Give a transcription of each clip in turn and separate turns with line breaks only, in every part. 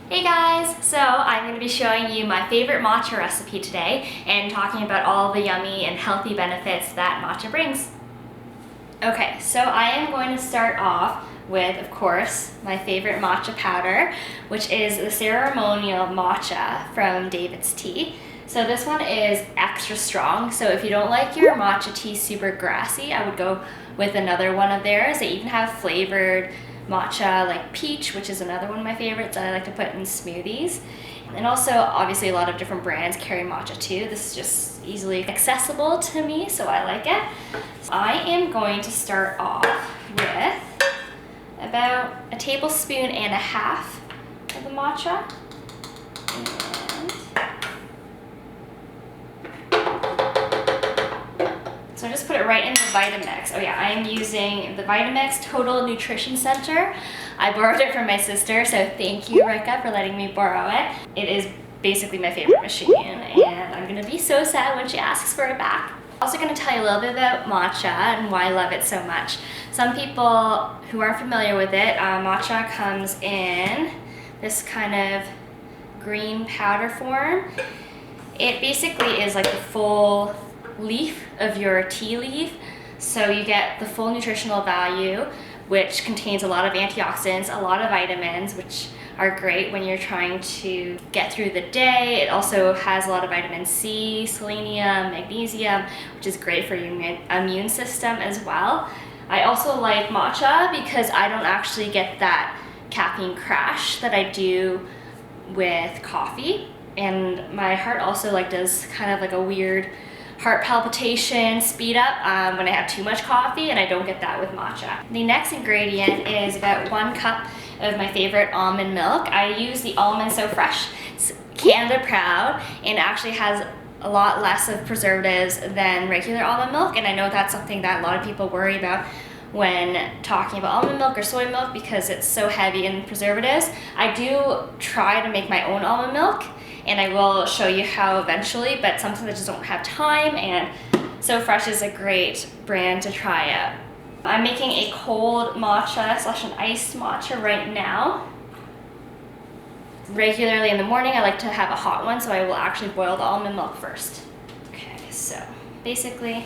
Hey guys! So I'm going to be showing you my favorite matcha recipe today and talking about all the yummy and healthy benefits that matcha brings. Okay, so I am going to start off with, of course, my favorite matcha powder, which is the Ceremonial Matcha from David's Tea. So this one is extra strong, so if you don't like your matcha tea super grassy, I would go with another one of theirs. They even have flavored matcha like peach, which is another one of my favorites that I like to put in smoothies. And also, obviously, a lot of different brands carry matcha too. This is just easily accessible to me, so I like it. So I am going to start off with about a tablespoon and a half of the matcha. So I just put it right in the Vitamix. Oh yeah, I am using the Vitamix Total Nutrition Center. I borrowed it from my sister, so thank you, Rika, for letting me borrow it. It is basically my favorite machine, and I'm gonna be so sad when she asks for it back. I'm also gonna tell you a little bit about matcha and why I love it so much. Some people who aren't familiar with it, matcha comes in this kind of green powder form. It basically is like the full leaf of your tea leaf, so you get the full nutritional value, which contains a lot of antioxidants, a lot of vitamins, which are great when you're trying to get through the day. It also has a lot of vitamin C, selenium, magnesium, which is great for your immune system as well. I also like matcha because I don't actually get that caffeine crash that I do with coffee, and my heart also does kind of like a weird heart palpitation speed up when I have too much coffee, and I don't get that with matcha. The next ingredient is about 1 cup of my favorite almond milk. I use the Almond So Fresh. It's Canada proud and actually has a lot less of preservatives than regular almond milk, and I know that's something that a lot of people worry about when talking about almond milk or soy milk because it's so heavy in preservatives. I do try to make my own almond milk, and I will show you how eventually, but sometimes I just don't have time, and So Fresh is a great brand to try out. I'm making a cold matcha / an iced matcha right now. Regularly in the morning, I like to have a hot one, so I will actually boil the almond milk first. Okay, so basically,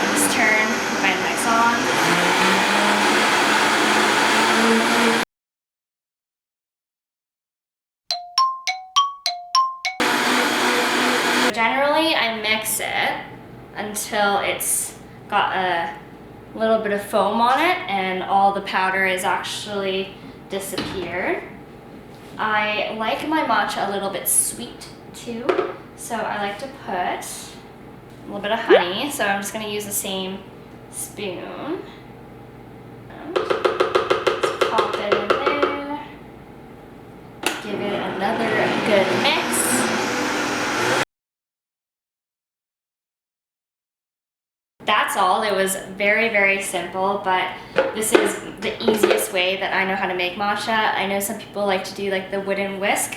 just turn the Vitamix on. Generally, I mix it until it's got a little bit of foam on it and all the powder is actually disappeared. I like my matcha a little bit sweet too, so I like to put a little bit of honey, so I'm just going to use the same spoon. Just pop it in there. Give it another good mix. That's all. It was very, very simple, but this is the easiest way that I know how to make matcha. I know some people like to do the wooden whisk.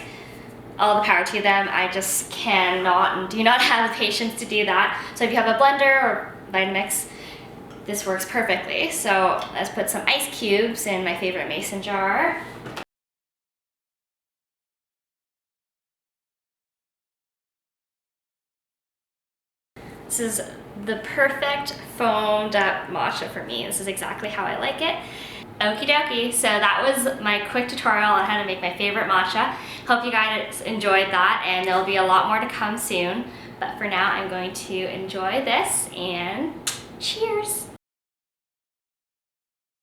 All the power to them. I just cannot and do not have the patience to do that. So if you have a blender or Vitamix, this works perfectly. So let's put some ice cubes in my favorite mason jar. This is the perfect foamed up matcha for me. This is exactly how I like it. Okie dokie, so that was my quick tutorial on how to make my favorite matcha. Hope you guys enjoyed that, and there'll be a lot more to come soon. But for now, I'm going to enjoy this and